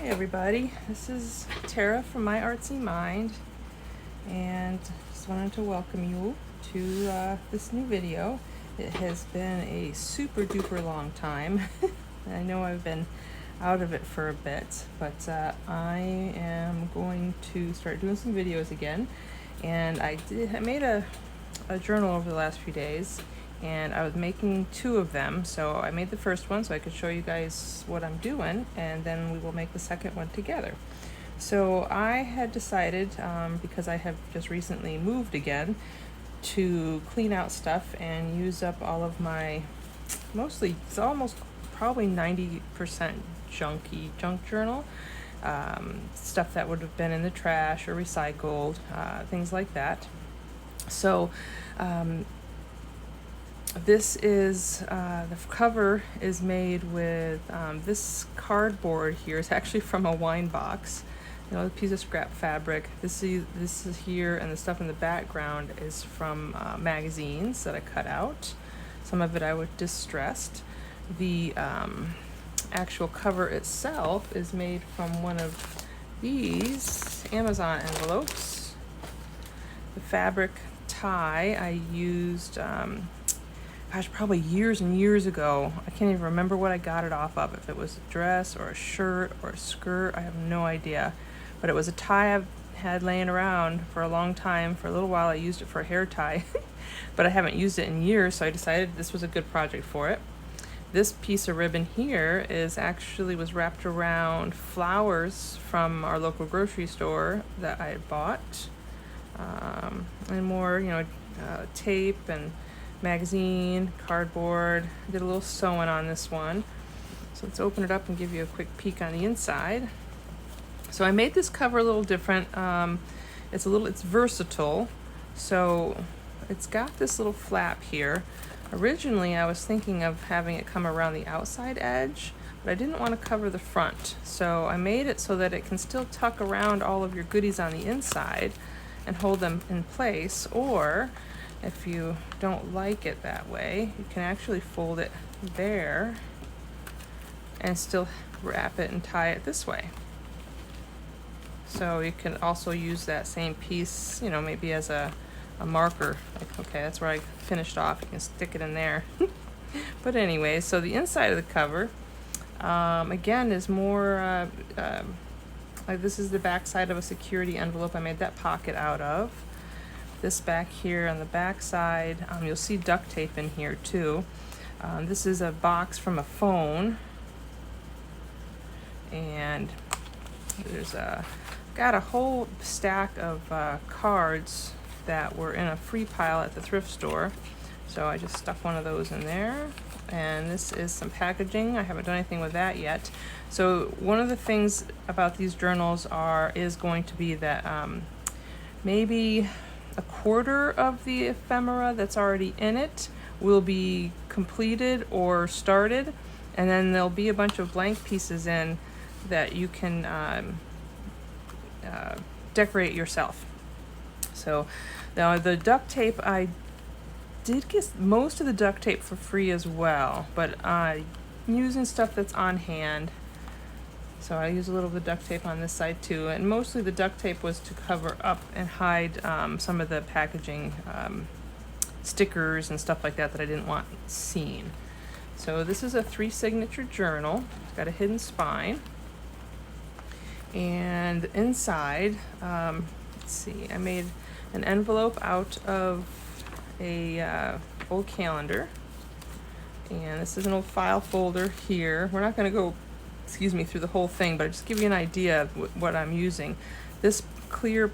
Hey everybody, this is Tara from My Artsy Mind, and just wanted to welcome you to this new video. It has been a super duper long time. I know I've been out of it for a bit, but I am going to start doing some videos again. And I made a journal over the last few days, and I was making two of them. So I made the first one so I could show you guys what I'm doing, and then we will make the second one together. So I had decided, because I have just recently moved again, to clean out stuff and use up all of my, mostly, it's almost probably 90% Junky Junk Journal. Stuff that would have been in the trash or recycled, things like that. So this is, the cover is made with this cardboard here. It's actually from a wine box, a piece of scrap fabric. This is here, and the stuff in the background is from magazines that I cut out. Some of it I would distressed. The actual cover itself is made from one of these Amazon envelopes. The fabric tie I used, probably years and years ago. I can't even remember what I got it off of, if it was a dress or a shirt or a skirt, I have no idea. But it was a tie I've had laying around for a long time. For a little while I used it for a hair tie, but I haven't used it in years, so I decided this was a good project for it. This piece of ribbon here was wrapped around flowers from our local grocery store that I had bought, and more, tape and magazine, cardboard. I did a little sewing on this one. So let's open it up and give you a quick peek on the inside. So I made this cover a little different. It's versatile. So it's got this little flap here. Originally I was thinking of having it come around the outside edge, but I didn't want to cover the front. So I made it so that it can still tuck around all of your goodies on the inside and hold them in place. Or if you don't like it that way, you can actually fold it there and still wrap it and tie it this way. So you can also use that same piece, maybe as a marker. Like, okay, that's where I finished off. You can stick it in there. But anyway, so the inside of the cover, again, is more, like this is the back side of a security envelope I made that pocket out of. This back here on the back side, you'll see duct tape in here too. This is a box from a phone, and there's got a whole stack of cards that were in a free pile at the thrift store. So I just stuck one of those in there. And this is some packaging. I haven't done anything with that yet. So one of the things about these journals is going to be that maybe a quarter of the ephemera that's already in it will be completed or started, and then there'll be a bunch of blank pieces in that you can decorate yourself. So now the duct tape, I did get most of the duct tape for free as well, but I'm using stuff that's on hand. So I use a little bit of duct tape on this side too, and mostly the duct tape was to cover up and hide some of the packaging, stickers and stuff like that I didn't want seen. So this is a 3-signature journal. It's got a hidden spine. And inside, let's see, I made an envelope out of a old calendar. And this is an old file folder here. We're not going to go through the whole thing, but I just give you an idea of what I'm using. This clear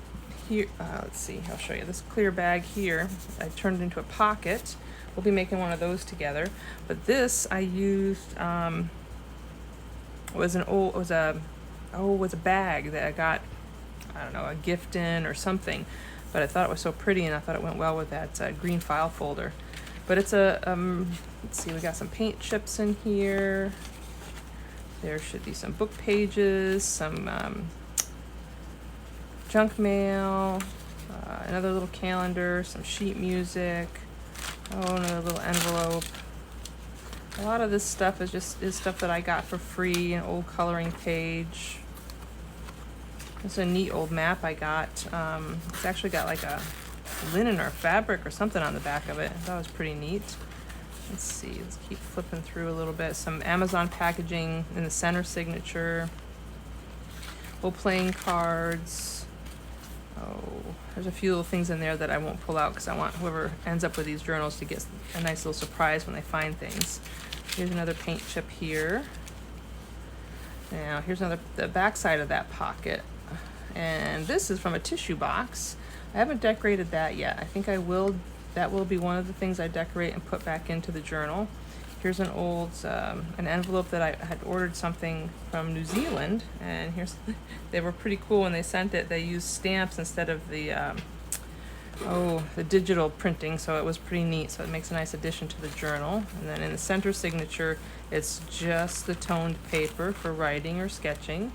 here, let's see, I'll show you. This clear bag here, I turned into a pocket. We'll be making one of those together. But this I used, was a bag that I got, I don't know, a gift in or something. But I thought it was so pretty, and I thought it went well with that green file folder. But it's a, let's see, we got some paint chips in here. There should be some book pages, some junk mail, another little calendar, some sheet music, another little envelope. A lot of this stuff is stuff that I got for free, an old coloring page, It's a neat old map I got. It's actually got like a linen or fabric or something on the back of it. I thought it was pretty neat. Let's see, let's keep flipping through a little bit. Some Amazon packaging in the center signature. Old playing cards. Oh, there's a few little things in there that I won't pull out because I want whoever ends up with these journals to get a nice little surprise when they find things. Here's another paint chip here. Now here's the back side of that pocket. And this is from a tissue box. I haven't decorated that yet. I think I will. That will be one of the things I decorate and put back into the journal. Here's an old an envelope that I had ordered something from New Zealand, and here's they were pretty cool when they sent it. They used stamps instead of the digital printing, so it was pretty neat. So it makes a nice addition to the journal. And then in the center signature, it's just the toned paper for writing or sketching.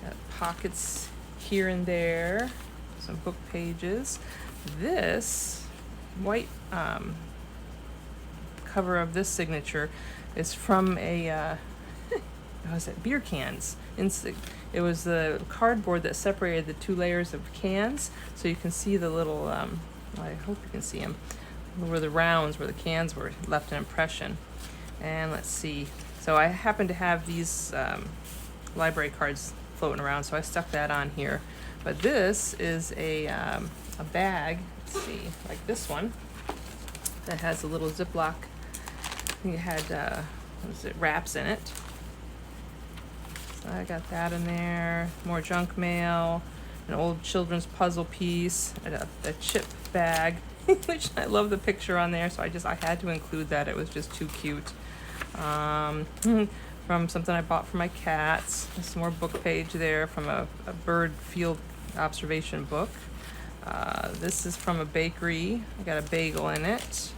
Got pockets here and there, some book pages. This white cover of this signature is from a what was it, beer cans. It was the cardboard that separated the two layers of cans, so you can see the little I hope you can see them, where the rounds where the cans were left an impression. And let's see, so I happen to have these library cards floating around, so I stuck that on here. But this is a bag, let's see, like this one, that has a little Ziploc. I think it had what is it, wraps in it. So I got that in there. More junk mail, an old children's puzzle piece, a chip bag, which I love the picture on there, so I had to include that. It was just too cute. From something I bought for my cats. There's some more book page there from a bird field observation book. This is from a bakery. I got a bagel in it.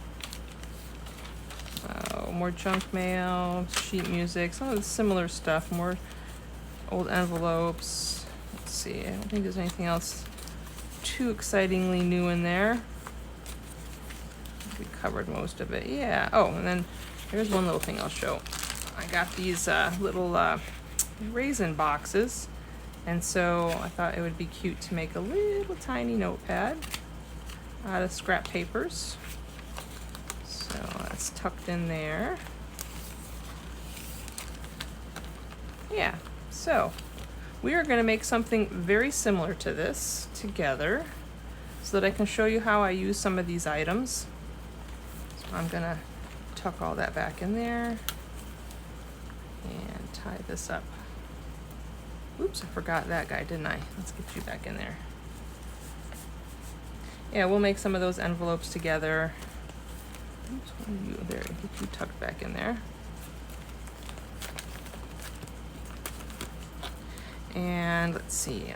More junk mail, sheet music, some of the similar stuff, more old envelopes. Let's see, I don't think there's anything else too excitingly new in there. We covered most of it, yeah. Oh, and then here's one little thing I'll show. I got these little raisin boxes, and so I thought it would be cute to make a little tiny notepad out of scrap papers. So that's tucked in there. Yeah, so we are going to make something very similar to this together so that I can show you how I use some of these items. So I'm going to tuck all that back in there and tie this up. Oops, I forgot that guy, didn't I? Let's get you back in there. Yeah, we'll make some of those envelopes together. Oops, where are you? There, get you tucked back in there. And let's see,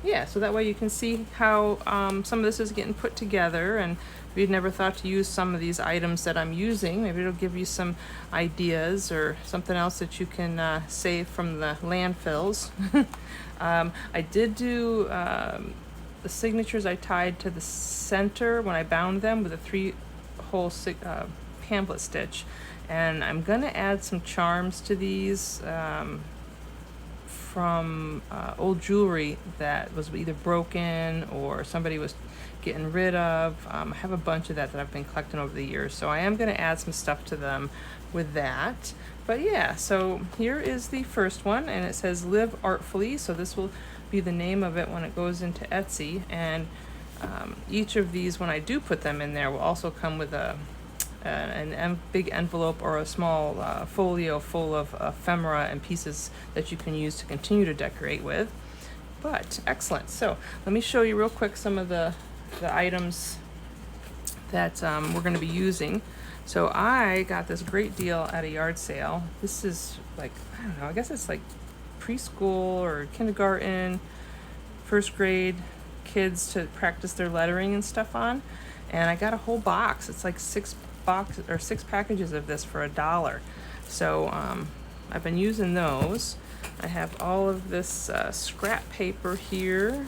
yeah, so that way you can see how some of this is getting put together, and if you'd never thought to use some of these items that I'm using, maybe it'll give you some ideas or something else that you can save from the landfills. I did do the signatures I tied to the center when I bound them with a 3-hole pamphlet stitch, and I'm gonna add some charms to these from old jewelry that was either broken or somebody was getting rid of. I have a bunch of that I've been collecting over the years, so I am going to add some stuff to them with that. But yeah, so here is the first one, and it says Live Artfully, so this will be the name of it when it goes into Etsy. And each of these, when I do put them in there, will also come with a big envelope or a small folio full of ephemera and pieces that you can use to continue to decorate with. But excellent. So let me show you real quick some of the items that we're going to be using. So I got this great deal at a yard sale. This is like, I don't know, I guess it's like preschool or kindergarten, first grade kids to practice their lettering and stuff on. And I got a whole box. It's like 6 packages of this for $1. So I've been using those. I have all of this scrap paper here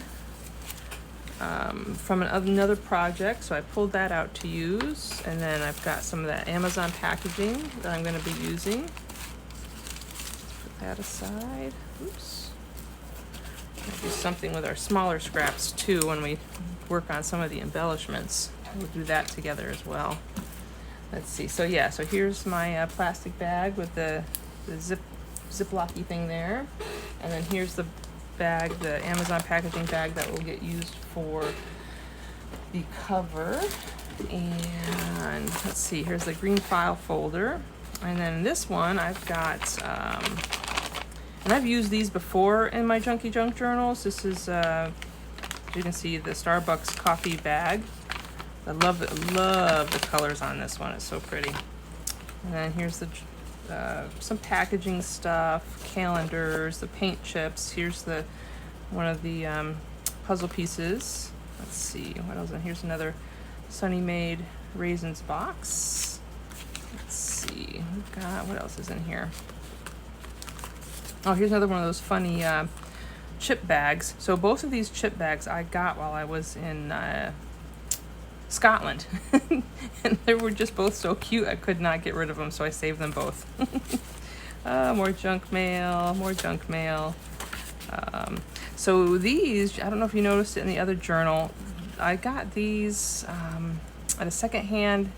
from another project, so I pulled that out to use. And then I've got some of that Amazon packaging that I'm going to be using. Let's put that aside. Oops. do something with our smaller scraps too when we work on some of the embellishments. We'll do that together as well. Let's see. So yeah, so here's my plastic bag with the ziplocky thing there, and then here's the bag, the Amazon packaging bag that will get used for the cover. And let's see, here's the green file folder, and then this one I've got and I've used these before in my Junky Junk journals. This is you can see the Starbucks coffee bag. I love the colors on this one. It's so pretty. And then here's the some packaging stuff, calendars, the paint chips. Here's the one of the puzzle pieces. Let's see what else. And here's another Sunny Made raisins box. Let's see. We've got, what else is in here? Oh, here's another one of those funny chip bags. So both of these chip bags I got while I was in Scotland. And they were just both so cute, I could not get rid of them, so I saved them both. More junk mail, more junk mail. So these, I don't know if you noticed it in the other journal, I got these at a secondhand.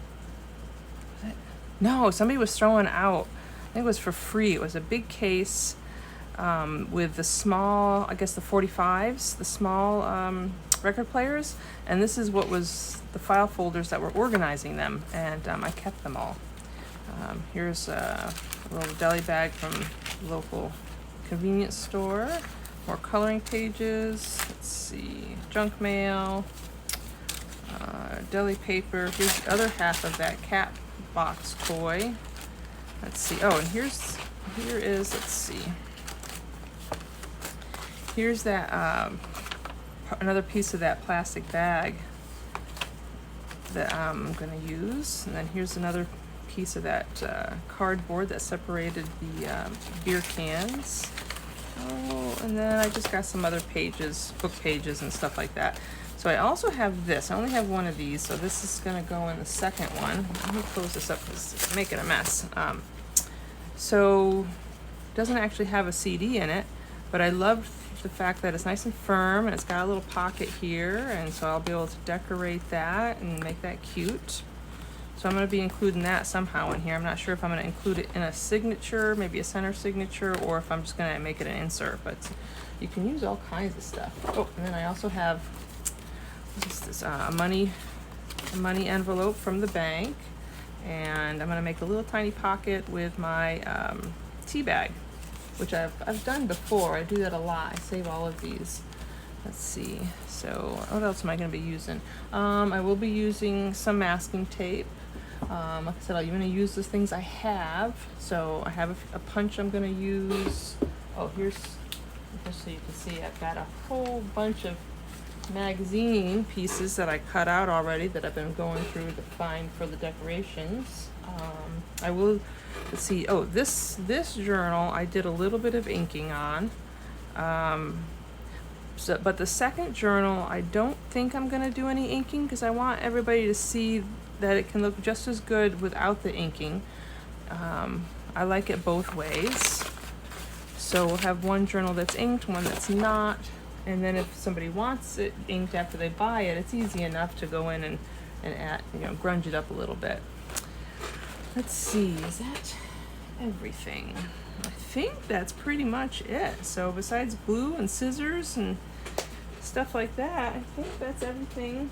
No, somebody was throwing out, I think it was for free. It was a big case with the small, I guess the 45s, the small record players, and this is what was the file folders that were organizing them, and I kept them all. Here's a little deli bag from the local convenience store. More coloring pages. Let's see, junk mail, deli paper. Here's the other half of that cat box toy. Let's see. Oh, and here is, let's see. Here's that another piece of that plastic bag that I'm gonna use, and then here's another piece of that cardboard that separated the beer cans. Oh, and then I just got some other pages, book pages and stuff like that. So I also have this. I only have one of these, so this is gonna go in the second one. Let me close this up because it's making a mess. So it doesn't actually have a CD in it, but I love the fact that it's nice and firm, and it's got a little pocket here, and so I'll be able to decorate that and make that cute. So I'm going to be including that somehow in here. I'm not sure if I'm going to include it in a signature, maybe a center signature, or if I'm just going to make it an insert, but you can use all kinds of stuff. Oh, and then I also have this a money envelope from the bank, and I'm going to make a little tiny pocket with my tea bag, which I've done before. I do that a lot. I save all of these. Let's see. So what else am I going to be using? I will be using some masking tape. Like I said, I'm going to use the things I have. So I have a punch I'm going to use. Oh, here's, just so you can see, I've got a whole bunch of magazine pieces that I cut out already that I've been going through to find for the decorations. I will, let's see, oh, this journal I did a little bit of inking on. But the second journal, I don't think I'm going to do any inking because I want everybody to see that it can look just as good without the inking. I like it both ways. So we'll have one journal that's inked, one that's not. And then if somebody wants it inked after they buy it, it's easy enough to go in and add, grunge it up a little bit. Let's see, is that everything? I think that's pretty much it. So besides glue and scissors and stuff like that, I think that's everything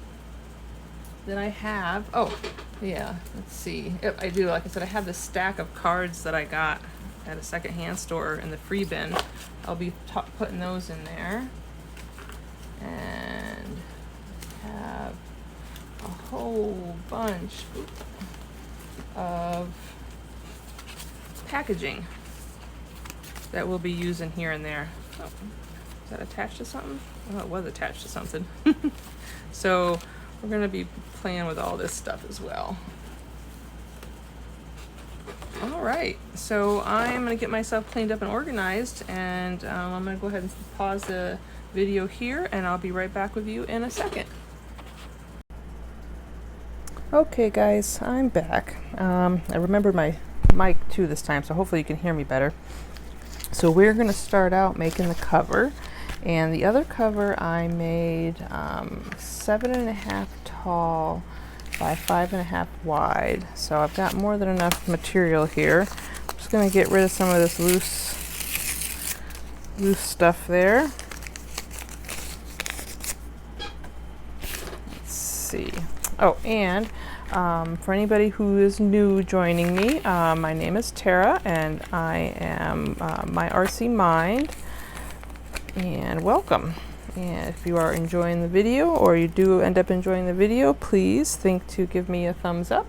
that I have. Oh, yeah, let's see. Yep, I do. Like I said, I have this stack of cards that I got at a secondhand store in the free bin. I'll be putting those in there. And have a whole bunch of packaging that we'll be using here and there. Oh, is that attached to something? Oh, it was attached to something. So we're going to be playing with all this stuff as well. All right, so I'm going to get myself cleaned up and organized, and I'm going to go ahead and pause the video here, and I'll be right back with you in a second. Okay guys, I'm back. I remembered my mic too this time, so hopefully you can hear me better. So we're going to start out making the cover, And the other cover I made 7.5 tall by 5.5 wide. So I've got more than enough material here. I'm just going to get rid of some of this loose stuff there. Let's see. Oh, and for anybody who is new joining me, my name is Tara, and I am My RC Mind, and welcome. And if you are enjoying the video, or you do end up enjoying the video, please think to give me a thumbs up,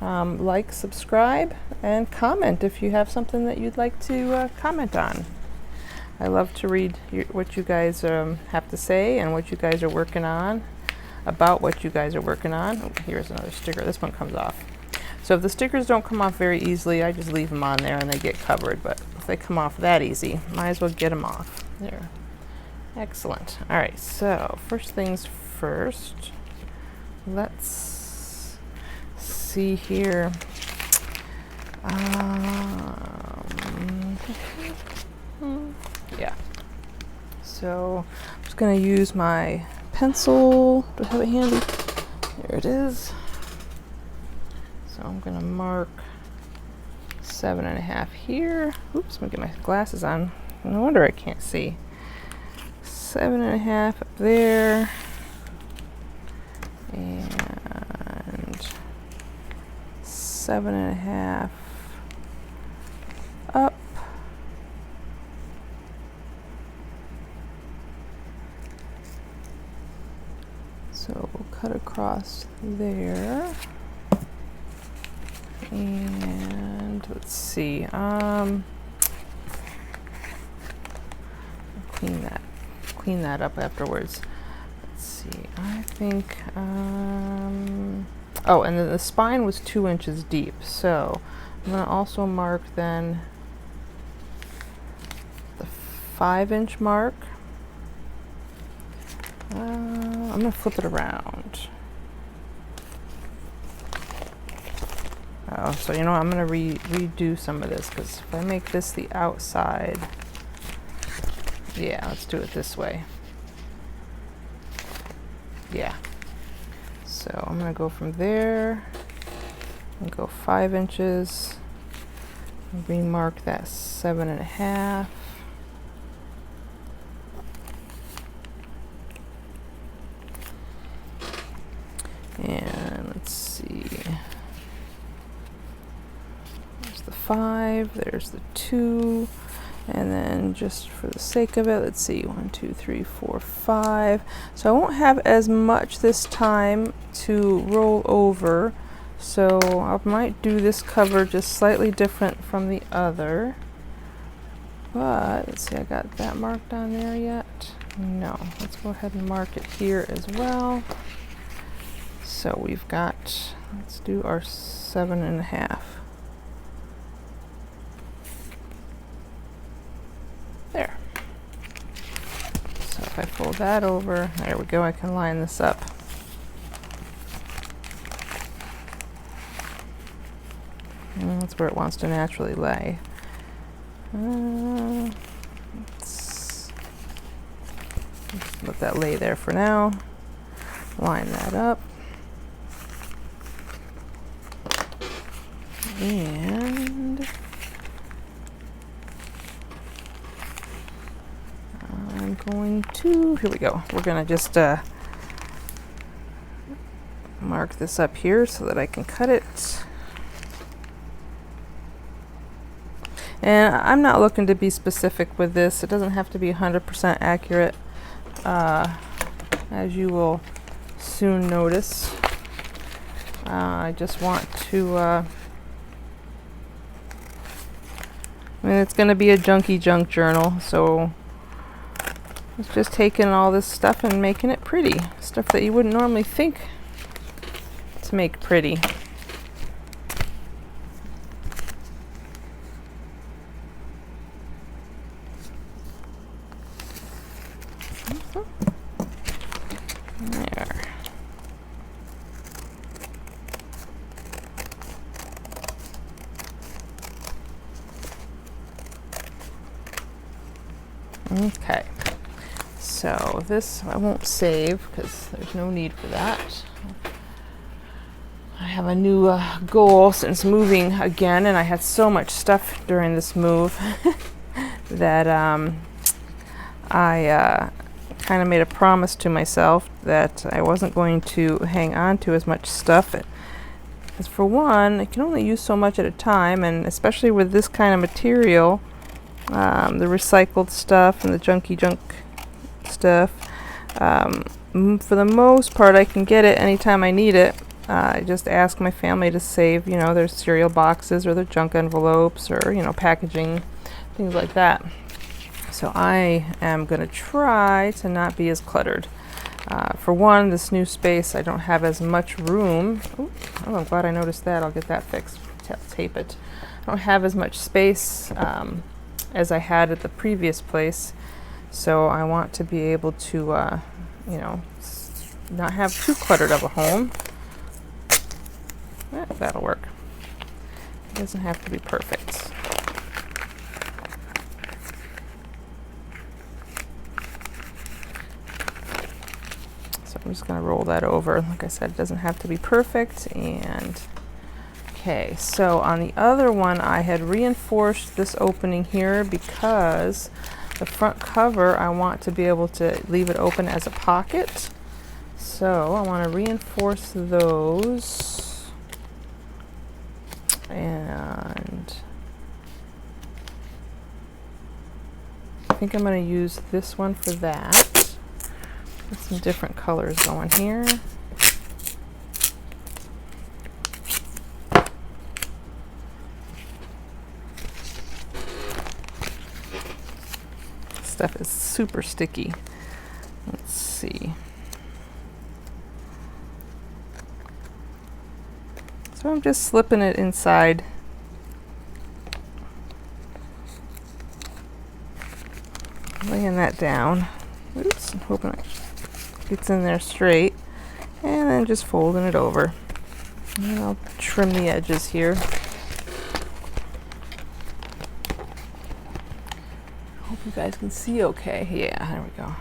like, subscribe, and comment if you have something that you'd like to comment on. I love to read what you guys have to say and what you guys are working on. About what you guys are working on. Oh, here's another sticker. This one comes off. So if the stickers don't come off very easily, I just leave them on there and they get covered. But if they come off that easy, might as well get them off. There. Excellent. All right, so first things first, let's see here. Yeah. So I'm just going to use my pencil. Do I have it handy? There it is. So I'm going to mark 7.5 here. Oops, I'm going to get my glasses on. No wonder I can't see. 7.5 up there. And 7.5 up. So we'll cut across there, and let's see. Clean that up afterwards. Let's see. I think. Oh, and then the spine was 2 inches deep, so I'm gonna also mark then the 5-inch mark. I'm going to flip it around. Oh, so you know what? I'm going to redo some of this, because if I make this the outside, yeah, let's do it this way. Yeah. So I'm going to go from there and go 5 inches, and remark that 7.5. And let's see, there's the 5, there's the 2, and then just for the sake of it, let's see, 1, 2, 3, 4, 5. So I won't have as much this time to roll over, so I might do this cover just slightly different from the other. But let's see, I got that marked on there yet? No. Let's go ahead and mark it here as well. So we've got, let's do our 7.5. There. So if I fold that over, there we go, I can line this up. And that's where it wants to naturally lay. Let's let that lay there for now. Line that up. And I'm going to, here we go. We're going to just mark this up here so that I can cut it. And I'm not looking to be specific with this. It doesn't have to be 100% accurate, as you will soon notice. I just want to I mean, it's going to be a Junky Junk Journal, so it's just taking all this stuff and making it pretty. Stuff that you wouldn't normally think to make pretty. There. Okay, so this I won't save because there's no need for that. I have a new goal since moving again, and I had so much stuff during this move that I kind of made a promise to myself that I wasn't going to hang on to as much stuff. Because for one, I can only use so much at a time, and especially with this kind of material, the recycled stuff and the junky junk stuff, for the most part I can get it anytime I need it. I just ask my family to save, you know, their cereal boxes or their junk envelopes or, you know, packaging, things like that. So I am going to try to not be as cluttered. For one, this new space, I don't have as much room. Oh, I'm glad I noticed that. I'll get that fixed. Tape it. I don't have as much space as I had at the previous place. So I want to be able to, you know, not have too cluttered of a home. That'll work. It doesn't have to be perfect. So I'm just going to roll that over. Like I said, it doesn't have to be perfect. And okay, so on the other one, I had reinforced this opening here because the front cover, I want to be able to leave it open as a pocket. So I want to reinforce those. And I think I'm going to use this one for that. With some different colors going here. Stuff is super sticky. Let's see. So I'm just slipping it inside. Laying that down. Oops, I'm hoping it gets in there straight. And then just folding it over. And I'll trim the edges here. Hope you guys can see okay. Yeah, there we go.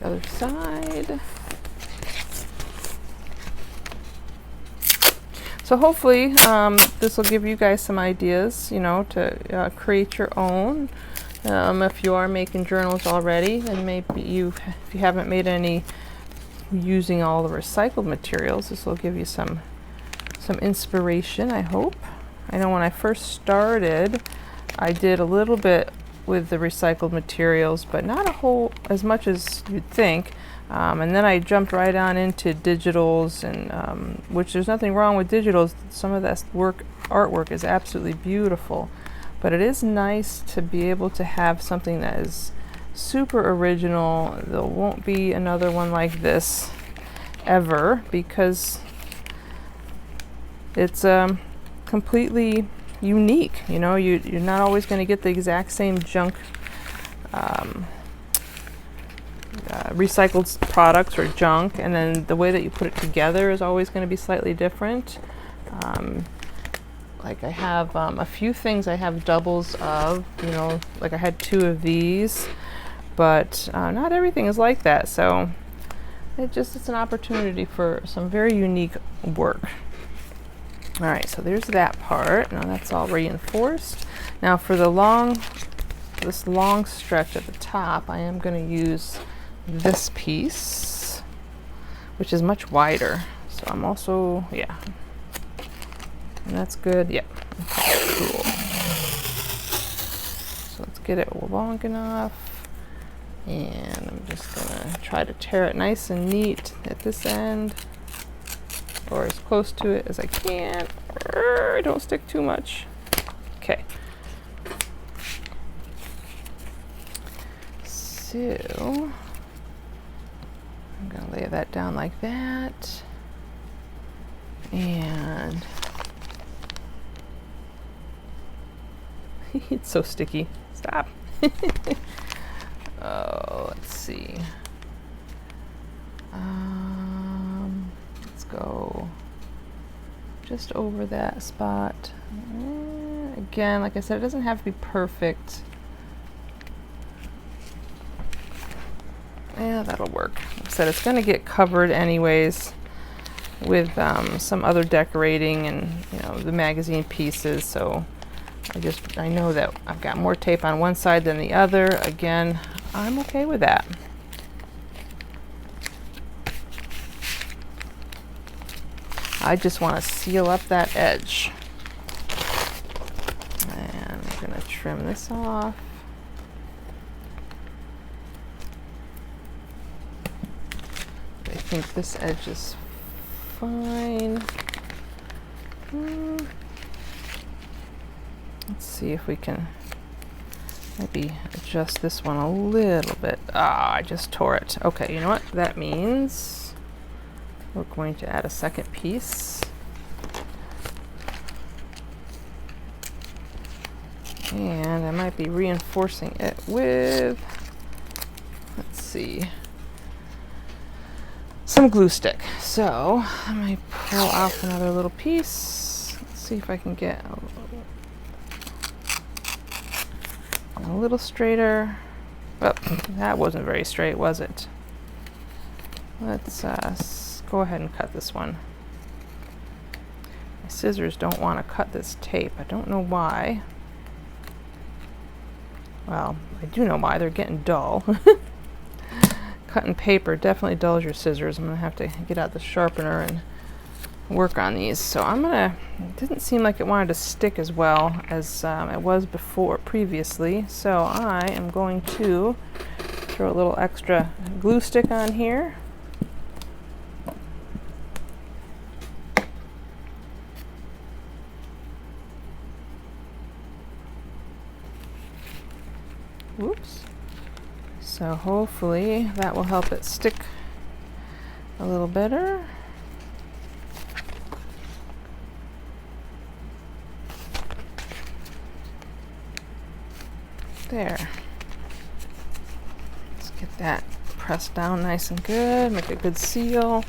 Other side. So hopefully this will give you guys some ideas, you know, to create your own. If you are making journals already, and maybe if you haven't made any using all the recycled materials, this will give you some inspiration, I hope. I know when I first started, I did a little bit with the recycled materials, but not a whole as much as you'd think. And then I jumped right on into digitals, and which there's nothing wrong with digitals. Some of that artwork is absolutely beautiful, but it is nice to be able to have something that is super original. There won't be another one like this ever because it's completely unique. You know, you're not always going to get the exact same junk recycled products or junk, and then the way that you put it together is always going to be slightly different. Like I have a few things I have doubles of, you know, like I had 2 of these, but not everything is like that. So it's an opportunity for some very unique work. All right, so there's that part. Now that's all reinforced. Now for this long stretch at the top, I am going to use this piece, which is much wider. So I'm also, yeah, and that's good. Yep. Okay, cool. So let's get it long enough, and I'm just gonna try to tear it nice and neat at this end, or as close to it as I can. Don't stick too much. Okay. So I'm gonna lay that down like that, and it's so sticky. Stop. Oh, let's see. Let's go just over that spot. Again, like I said, it doesn't have to be perfect. Yeah, that'll work. Like I said, it's going to get covered anyways with some other decorating and, you know, the magazine pieces. So I know that I've got more tape on one side than the other. Again, I'm okay with that. I just want to seal up that edge. And I'm going to trim this off. I think this edge is fine. Let's see if we can maybe adjust this one a little bit. Ah, I just tore it. Okay, you know what? That means we're going to add a second piece. And I might be reinforcing it with, let's see, some glue stick. So I might pull off another little piece. Let's see if I can get a little straighter. Oh, that wasn't very straight, was it? Let's go ahead and cut this one. My scissors don't want to cut this tape. I don't know why. Well, I do know why. They're getting dull. Cutting paper definitely dulls your scissors. I'm going to have to get out the sharpener and work on these. So I'm going to, it didn't seem like it wanted to stick as well as it was previously. So I am going to throw a little extra glue stick on here. Whoops. So hopefully that will help it stick a little better. There. Let's get that pressed down nice and good, make a good seal.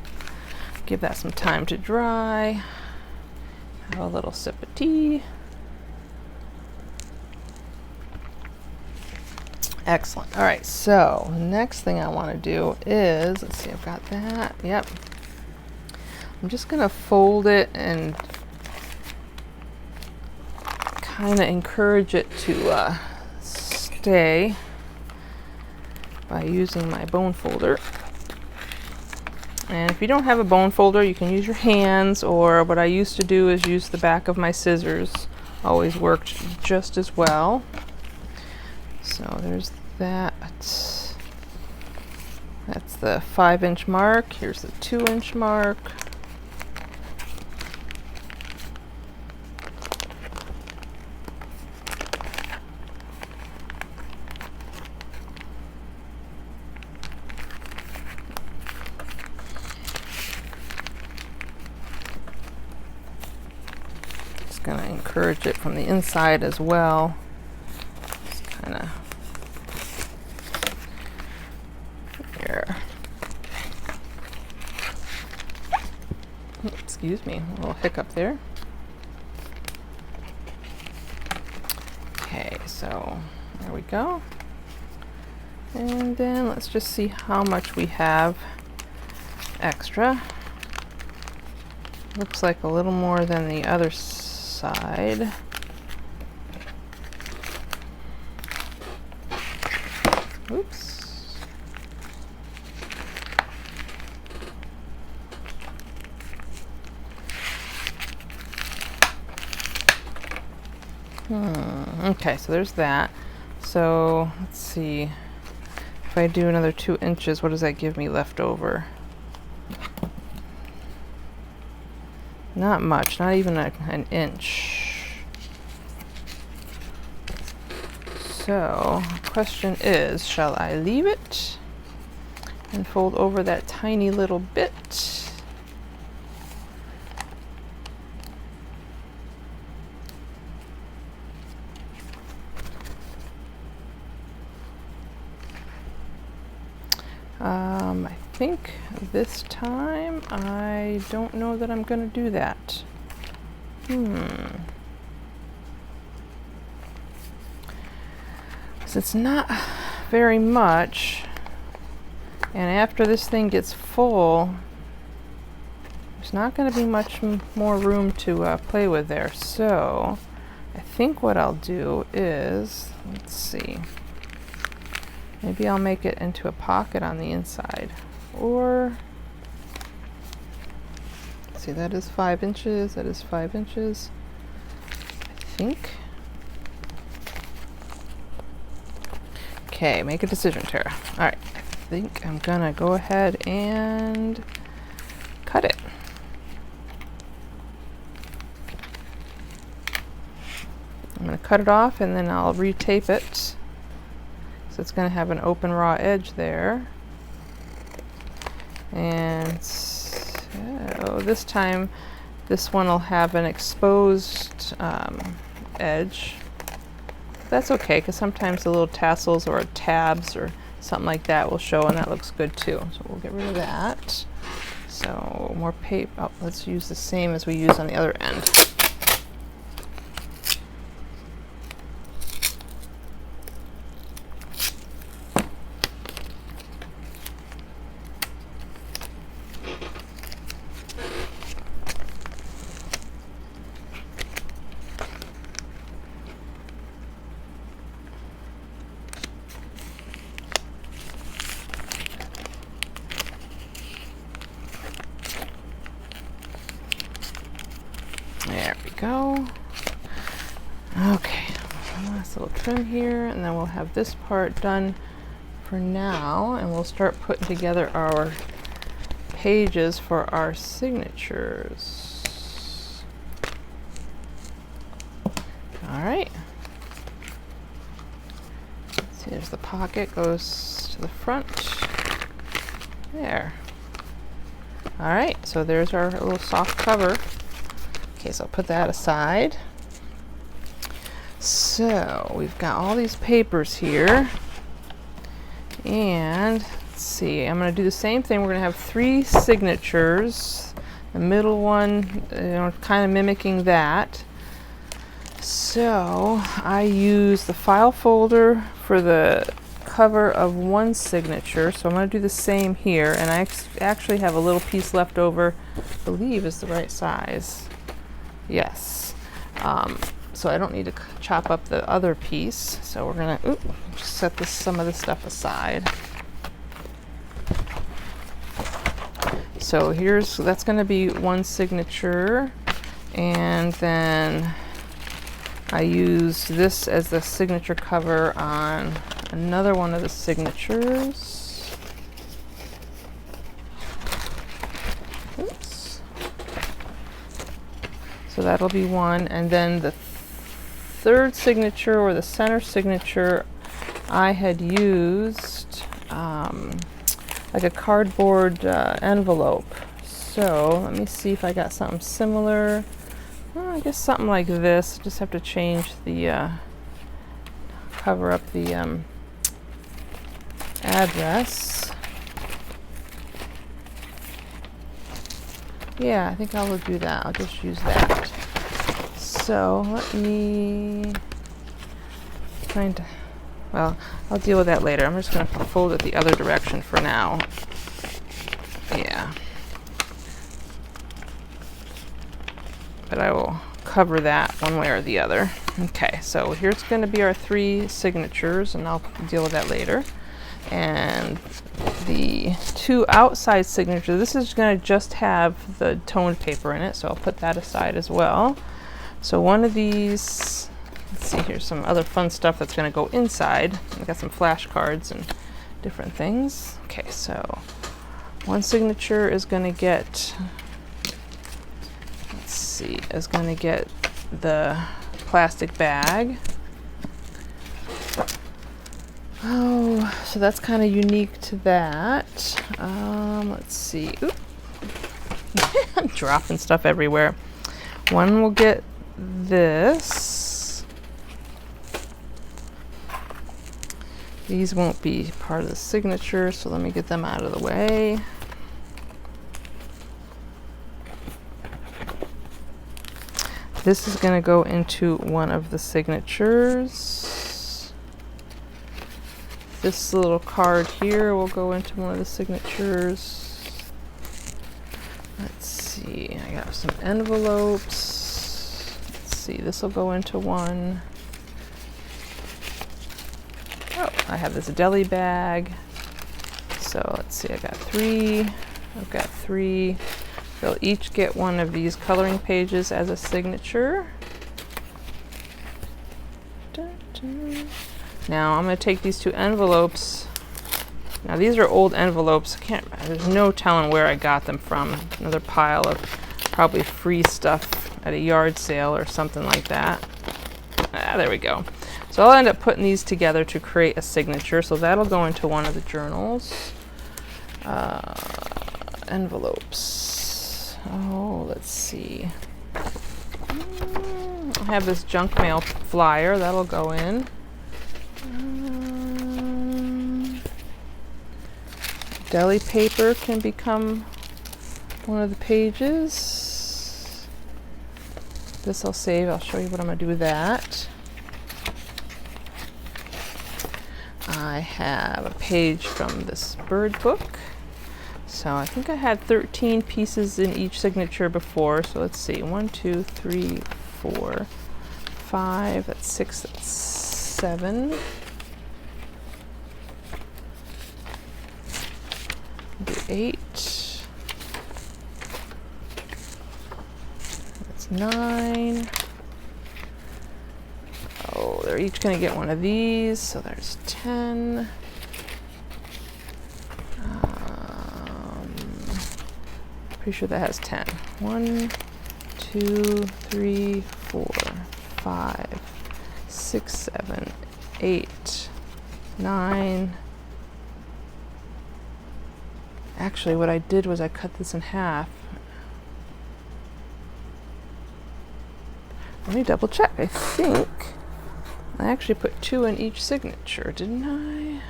Give that some time to dry. Have a little sip of tea. Excellent. All right, so the next thing I want to do is, let's see, I've got that. Yep. I'm just going to fold it and kind of encourage it to stay by using my bone folder. And if you don't have a bone folder, you can use your hands, or what I used to do is use the back of my scissors. Always worked just as well. So there's that. That's the 5-inch mark. Here's the 2-inch mark. Just going to encourage it from the inside as well. Just kind of there. Excuse me, a little hiccup there. Okay, so there we go. And then let's just see how much we have extra. Looks like a little more than the other side. Oops. Okay, so there's that. So let's see. If I do another 2 inches, what does that give me left over? Not much, not even an inch. So the question is, shall I leave it and fold over that tiny little bit? I think this time I don't know that I'm going to do that. So it's not very much, and after this thing gets full, there's not going to be much more room to play with there. So I think what I'll do is, let's see, maybe I'll make it into a pocket on the inside. Or, see, that is 5 inches, that is 5 inches, I think. Okay, make a decision, Tara. All right, I think I'm gonna go ahead and cut it. I'm gonna cut it off and then I'll retape it. So it's gonna have an open raw edge there. And so this time, this one will have an exposed edge. That's okay, because sometimes the little tassels or tabs or something like that will show, and that looks good too. So we'll get rid of that. So more paper. Oh, let's use the same as we use on the other end. There we go. Okay, last little trim here, and then we'll have this part done for now, and we'll start putting together our pages for our signatures. All right. See, there's the pocket, goes to the front. There. All right, so there's our little soft cover. Okay, so I'll put that aside. So we've got all these papers here, and let's see, I'm going to do the same thing. We're going to have 3 signatures. The middle one, kind of mimicking that. So I use the file folder for the cover of one signature, so I'm going to do the same here, and I actually have a little piece left over, I believe is the right size. Yes. So I don't need to chop up the other piece. So we're gonna set some of this stuff aside. So that's gonna be one signature, and then I use this as the signature cover on another one of the signatures. Oops. So that'll be one, and then the third signature, or the center signature, I had used like a cardboard envelope. So let me see if I got something similar. I guess something like this. Just have to change the cover up the address. Yeah, I think I will do that. I'll just use that. So let me well, I'll deal with that later. I'm just going to fold it the other direction for now. Yeah. But I will cover that one way or the other. Okay, so here's going to be our 3 signatures, and I'll deal with that later. And the 2 outside signatures, this is going to just have the toned paper in it, so I'll put that aside as well. So one of these, let's see, here's some other fun stuff that's going to go inside. I've got some flashcards and different things. Okay, so one signature is going to get, let's see, is going to get the plastic bag. Oh, so that's kind of unique to that. Let's see. Oop. I'm dropping stuff everywhere. One will get this. These won't be part of the signature, so let me get them out of the way. This is going to go into one of the signatures. This little card here will go into one of the signatures. Let's see, I got some envelopes. Let's see, this will go into one. Oh, I have this deli bag. So let's see, I've got three. They'll each get one of these coloring pages as a signature. Now I'm going to take these two envelopes. Now these are old envelopes. There's no telling where I got them from. Another pile of probably free stuff at a yard sale or something like that. There we go. So I'll end up putting these together to create a signature. So that'll go into one of the journals. Envelopes. Oh, let's see. I have this junk mail flyer. That'll go in. Deli paper can become one of the pages. This I'll save. I'll show you what I'm going to do with that. I have a page from this bird book. So I think I had 13 pieces in each signature before. So let's see. 1, 2, 3, 4, 5. That's 6. That's 7. 8. That's 9. Oh, they're each going to get one of these. So there's 10. Pretty sure that has 10. 1, 2, 3, 4, 5, 6, 7, 8, 9. Actually, what I did was I cut this in half. Let me double check. I think I actually put 2 in each signature, didn't I?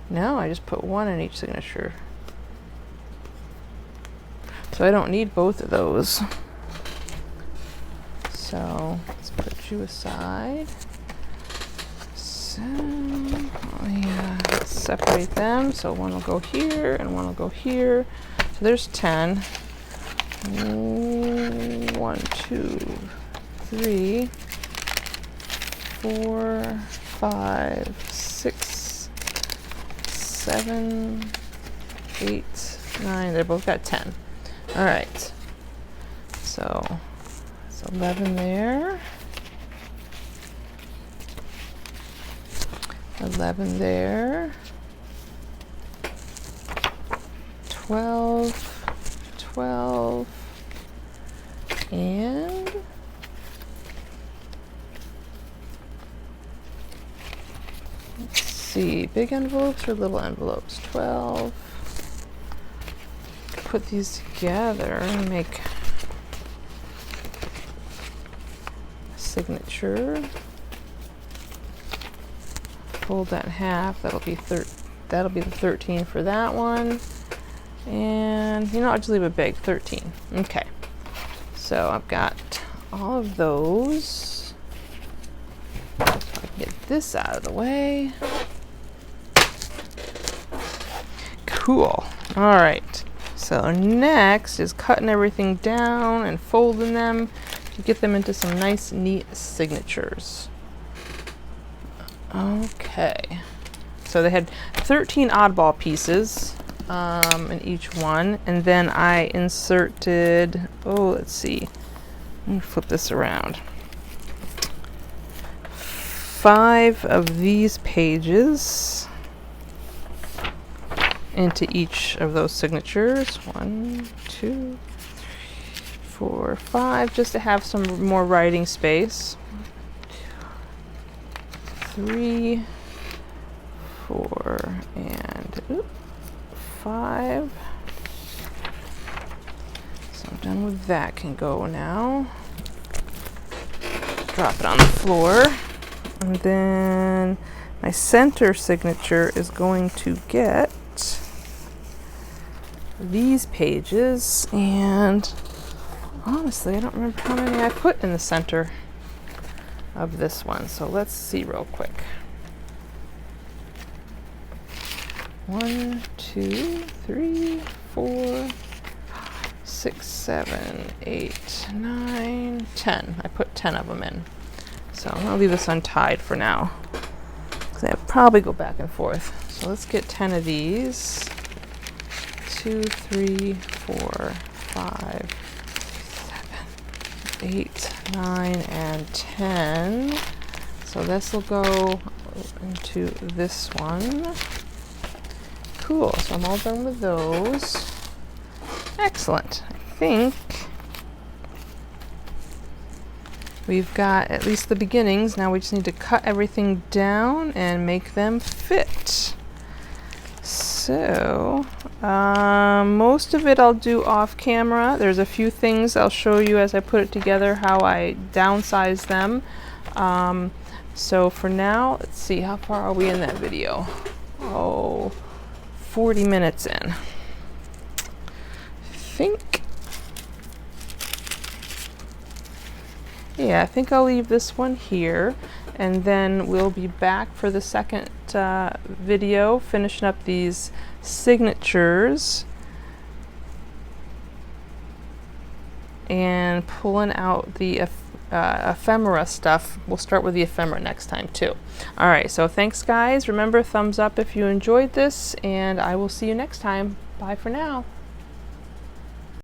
No, I just put 1 in each signature. So I don't need both of those. So let's put you aside. So let's separate them. So one will go here and one will go here. So there's 10. 1, 2, 3, 4, 5, 6, 7, 8, 9. They both got 10. All right. So it's 11 there. 11 there. 12. 12. And let's see, big envelopes or little envelopes? 12. Put these together and make a signature. Fold that in half. That'll be the 13 for that one. And I'll just leave it big, 13. Okay. So I've got all of those. So I can get this out of the way. Cool. All right. So next is cutting everything down and folding them to get them into some nice, neat signatures. Okay. So they had 13 oddball pieces in each one, and then I inserted, let's see. Let me flip this around. 5 of these pages into each of those signatures. 1, 2, 3, 4, 5, just to have some more writing space. 3, 4, and 5. So I'm done with that. Can go now. Drop it on the floor. And then My center signature is going to get these pages, and honestly, I don't remember how many I put in the center of this one. So let's see real quick. 1, 2, 3, 4, 6, 7, 8, 9, 10. I put 10 of them in. So I'm gonna leave this untied for now, because I'll probably go back and forth. So let's get 10 of these. 2, 3, 4, 5, 7, 8, 9, and 10. So this will go into this one. Cool, so I'm all done with those. Excellent. I think we've got at least the beginnings. Now we just need to cut everything down and make them fit. So most of it I'll do off camera. There's a few things I'll show you as I put it together, how I downsize them. So for now, let's see, how far are we in that video? Oh, 40 minutes in. I think I'll leave this one here, and then we'll be back for the second video, finishing up these signatures and pulling out the ephemera stuff. We'll start with the ephemera next time too. All right, so thanks guys. Remember, thumbs up if you enjoyed this, and I will see you next time. Bye for now.